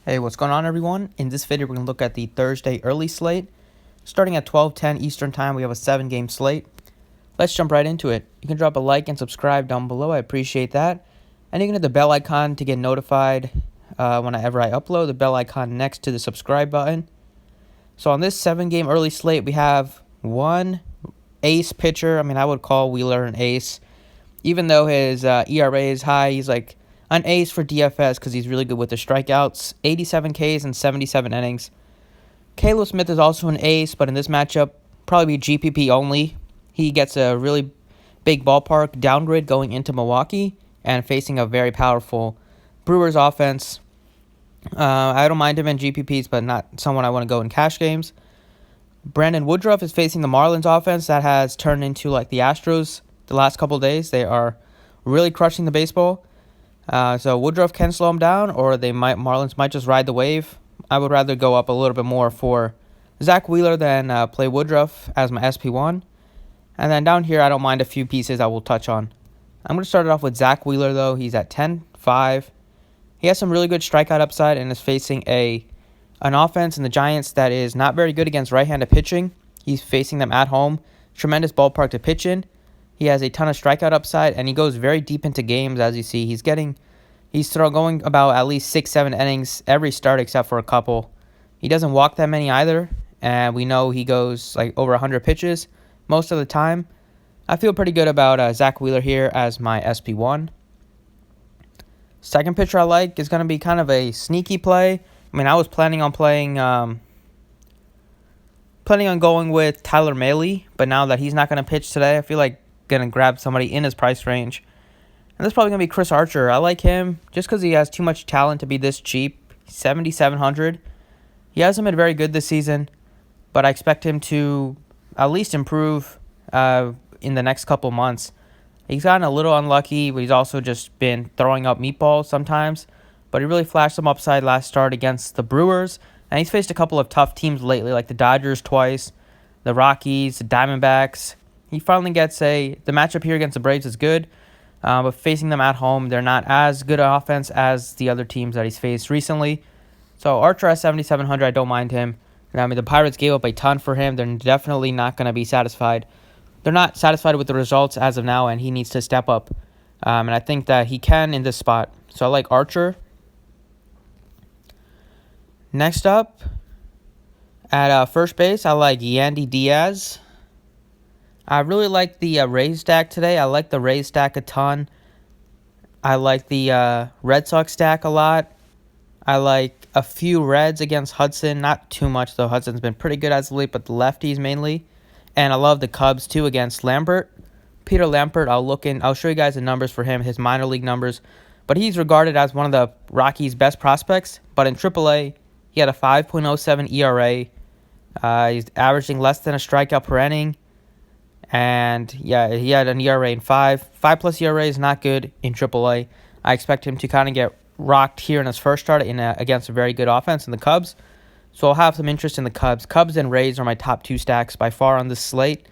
Hey, what's going on, everyone? In this video, we're going to look at the Thursday early slate. Starting at 12:10 Eastern Time, we have a 7-game slate. Let's jump right into it. You can drop a like and subscribe down below. I appreciate that. And you can hit the bell icon to get notified whenever I upload. The bell icon next to the subscribe button. So on this 7-game early slate, we have one ace pitcher. I would call Wheeler an ace. Even though his ERA is high, he's like an ace for DFS because he's really good with the strikeouts. 87 Ks and 77 innings. Caleb Smith is also an ace, but in this matchup, probably be GPP only. He gets a really big ballpark downgrade going into Milwaukee and facing a very powerful Brewers offense. I don't mind him in GPPs, but not someone I want to go in cash games. Brandon Woodruff is facing the Marlins offense that has turned into like the Astros the last couple of days. They are really crushing the baseball. So Woodruff can slow him down, or Marlins might just ride the wave. I would rather go up a little bit more for Zach Wheeler than play Woodruff as my SP1. And then down here, I don't mind a few pieces I will touch on. I'm going to start it off with Zach Wheeler, though. He's at 10.5. He has some really good strikeout upside and is facing an offense in the Giants that is not very good against right-handed pitching. He's facing them at home. Tremendous ballpark to pitch in. He has a ton of strikeout upside, and he goes very deep into games, as you see. He's going about at least 6-7 innings every start except for a couple. He doesn't walk that many either, and we know he goes like over 100 pitches most of the time. I feel pretty good about Zach Wheeler here as my SP1. Second pitcher I like is going to be kind of a sneaky play. I was planning on going with Tyler Mahle, but now that he's not going to pitch today, I feel like going to grab somebody in his price range. And this is probably going to be Chris Archer. I like him just because he has too much talent to be this cheap. 7,700. He hasn't been very good this season, but I expect him to at least improve in the next couple months. He's gotten a little unlucky, but he's also just been throwing up meatballs sometimes. But he really flashed some upside last start against the Brewers, and he's faced a couple of tough teams lately, like the Dodgers twice, the Rockies, the Diamondbacks. He finally gets the matchup here against the Braves is good, but facing them at home, they're not as good an offense as the other teams that he's faced recently. So Archer at 7,700, I don't mind him. The Pirates gave up a ton for him. They're definitely not going to be satisfied. They're not satisfied with the results as of now, and he needs to step up. And I think that he can in this spot. So I like Archer. Next up, at first base, I like Yandy Diaz. I really like the Rays stack today. I like the Rays stack a ton. I like the Red Sox stack a lot. I like a few Reds against Hudson. Not too much, though. Hudson's been pretty good as of late, but the lefties mainly. And I love the Cubs, too, against Lambert. Peter Lambert, I'll show you guys the numbers for him, his minor league numbers. But he's regarded as one of the Rockies' best prospects. But in AAA, he had a 5.07 ERA. He's averaging less than a strikeout per inning. And yeah, he had an ERA in 5. 5+ ERA is not good in AAA. I expect him to kind of get rocked here in his first start against a very good offense in the Cubs. So I'll have some interest in the Cubs. Cubs and Rays are my top 2 stacks by far on this slate.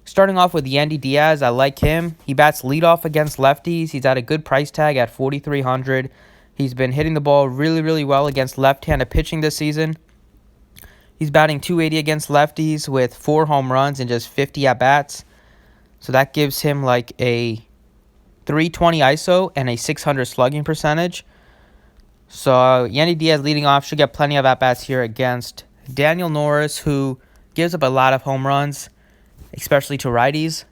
Starting off with Yandy Diaz, I like him. He bats leadoff against lefties. He's at a good price tag at 4,300. He's been hitting the ball really, really well against left-handed pitching this season. He's batting .280 against lefties with 4 home runs and just 50 at-bats. So that gives him like a 320 ISO and a 600 slugging percentage. So Yandy Diaz leading off should get plenty of at-bats here against Daniel Norris, who gives up a lot of home runs, especially to righties.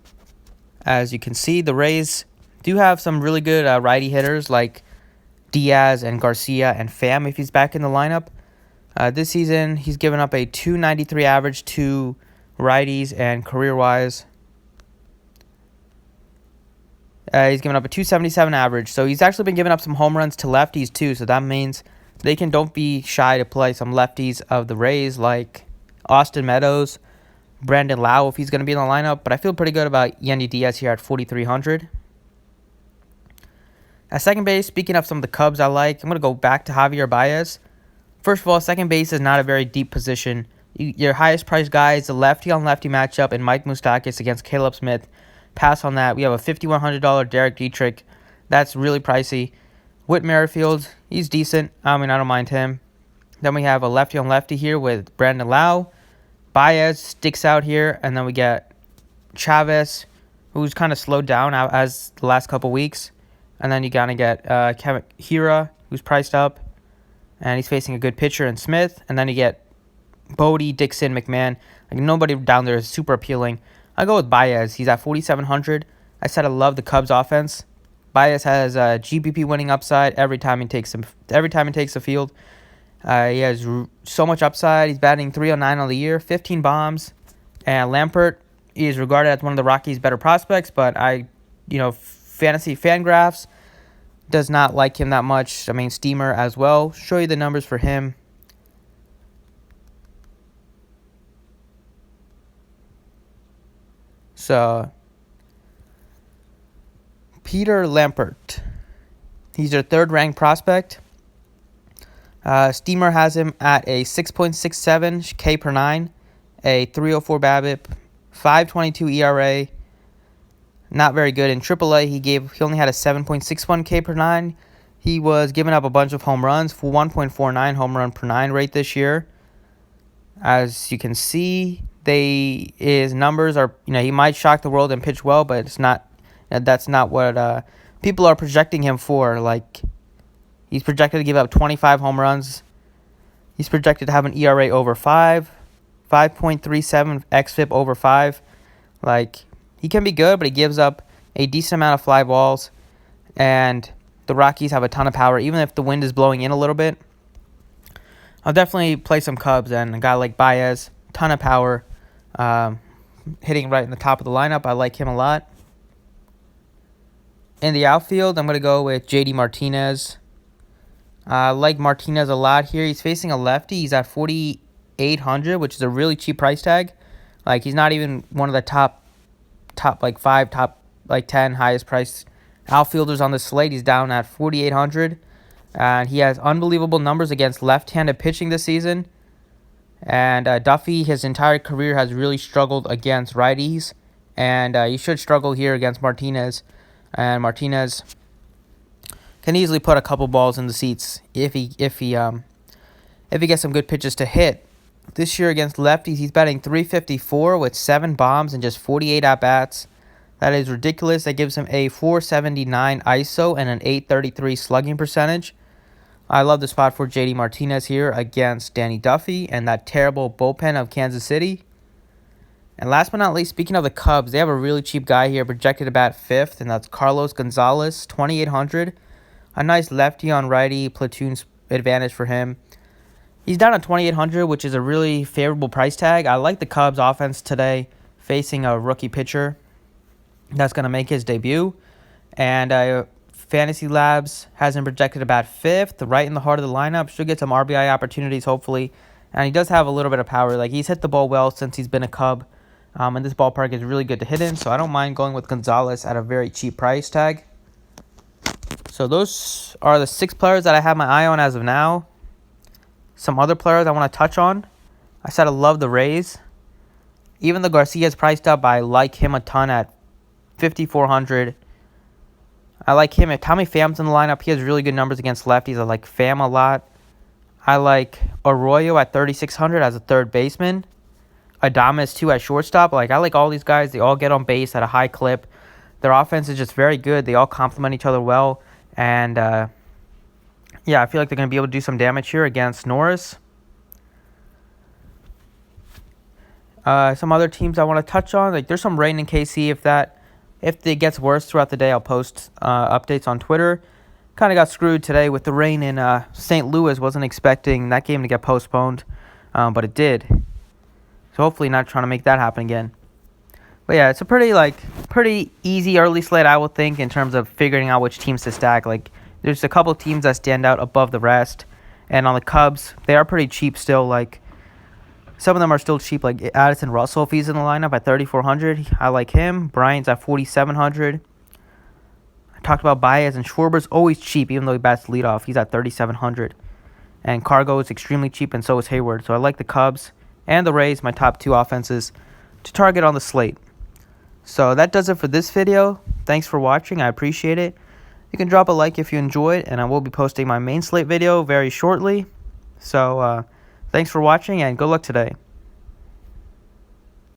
As you can see, the Rays do have some really good righty hitters like Diaz and Garcia and Pham if he's back in the lineup. This season, he's given up a .293 average to righties, and career-wise, he's given up a .277 average. So he's actually been giving up some home runs to lefties, too. So that means don't be shy to play some lefties of the Rays, like Austin Meadows, Brandon Lau, if he's going to be in the lineup. But I feel pretty good about Yandy Diaz here at 4,300. At second base, speaking of some of the Cubs I like, I'm going to go back to Javier Baez. First of all, second base is not a very deep position. Your highest priced guy is the lefty-on-lefty matchup in Mike Moustakas against Caleb Smith. Pass on that. We have a $5,100 Derek Dietrich. That's really pricey. Whit Merrifield, he's decent. I don't mind him. Then we have a lefty on lefty here with Brandon Lau. Baez sticks out here, and then we get Chavez, who's kind of slowed down as the last couple weeks. And then you gotta get Kevin Hira, who's priced up, and he's facing a good pitcher in Smith. And then you get Bodie, Dixon, McMahon. Like, nobody down there is super appealing. I go with Baez. He's at 4,700. I said I love the Cubs offense. Baez has a GPP winning upside every time he takes the field. He has so much upside. He's batting 309 on the year, 15 bombs. And Lampert is regarded as one of the Rockies' better prospects, but Fantasy Fangraphs does not like him that much. I mean, Steamer as well. Show you the numbers for him. So, Peter Lampert. He's their third-ranked prospect. Steamer has him at a 6.67 K per 9, a 3.04 BABIP, 5.22 ERA. Not very good in AAA. He only had a 7.61 K per 9. He was giving up a bunch of home runs for 1.49 home run per 9 rate this year. As you can see, his numbers are, he might shock the world and pitch well, but that's not what people are projecting him for. Like, he's projected to give up 25 home runs. He's projected to have an ERA over 5, 5.37 xFIP over 5. Like, he can be good, but he gives up a decent amount of fly balls. And the Rockies have a ton of power, even if the wind is blowing in a little bit. I'll definitely play some Cubs, and a guy like Baez, ton of power, hitting right in the top of the lineup. I like him a lot. In the outfield, I'm going to go with JD Martinez. I like Martinez a lot here. He's facing a lefty. He's at 4,800, which is a really cheap price tag. Like, he's not even one of the top 5, top 10 highest priced outfielders on the slate. He's down at 4,800. And he has unbelievable numbers against left-handed pitching this season. And Duffy, his entire career, has really struggled against righties. And he should struggle here against Martinez. And Martinez can easily put a couple balls in the seats if he gets some good pitches to hit. This year against lefties, he's batting 354 with 7 bombs and just 48 at-bats. That is ridiculous. That gives him a 479 ISO and an 833 slugging percentage. I love the spot for JD Martinez here against Danny Duffy and that terrible bullpen of Kansas City. And last but not least, speaking of the Cubs, they have a really cheap guy here projected to bat 5th, and that's Carlos Gonzalez, 2,800. A nice lefty on righty platoon advantage for him. He's down at 2,800, which is a really favorable price tag. I like the Cubs offense today, facing a rookie pitcher that's going to make his debut. And Fantasy Labs has him projected about 5th, right in the heart of the lineup. Should get some RBI opportunities, hopefully. And he does have a little bit of power. Like, he's hit the ball well since he's been a Cub. And this ballpark is really good to hit in, so I don't mind going with Gonzalez at a very cheap price tag. So those are the 6 players that I have my eye on as of now. Some other players I want to touch on. I said I love the Rays. Even though Garcia's priced up, I like him a ton at 5,400. I like him. If Tommy Pham's in the lineup, he has really good numbers against lefties. I like Pham a lot. I like Arroyo at 3,600 as a third baseman. Adames, too, at shortstop. Like, I like all these guys. They all get on base at a high clip. Their offense is just very good. They all complement each other well. And, I feel like they're going to be able to do some damage here against Norris. Some other teams I want to touch on. Like, there's some rain in KC. If it gets worse throughout the day, I'll post updates on Twitter. Kind of got screwed today with the rain in St. Louis. Wasn't expecting that game to get postponed, but it did. So hopefully not trying to make that happen again. But yeah, it's a pretty easy early slate, I would think, in terms of figuring out which teams to stack. Like, there's a couple of teams that stand out above the rest. And on the Cubs, they are pretty cheap still. Like, some of them are still cheap, like Addison Russell, if he's in the lineup at 3,400. I like him. Bryant's at 4,700. I talked about Baez, and Schwarber's always cheap, even though he bats leadoff. He's at 3,700. And Cargo is extremely cheap, and so is Hayward. So I like the Cubs and the Rays, my top 2 offenses, to target on the slate. So that does it for this video. Thanks for watching. I appreciate it. You can drop a like if you enjoyed, and I will be posting my main slate video very shortly. So thanks for watching and good luck today.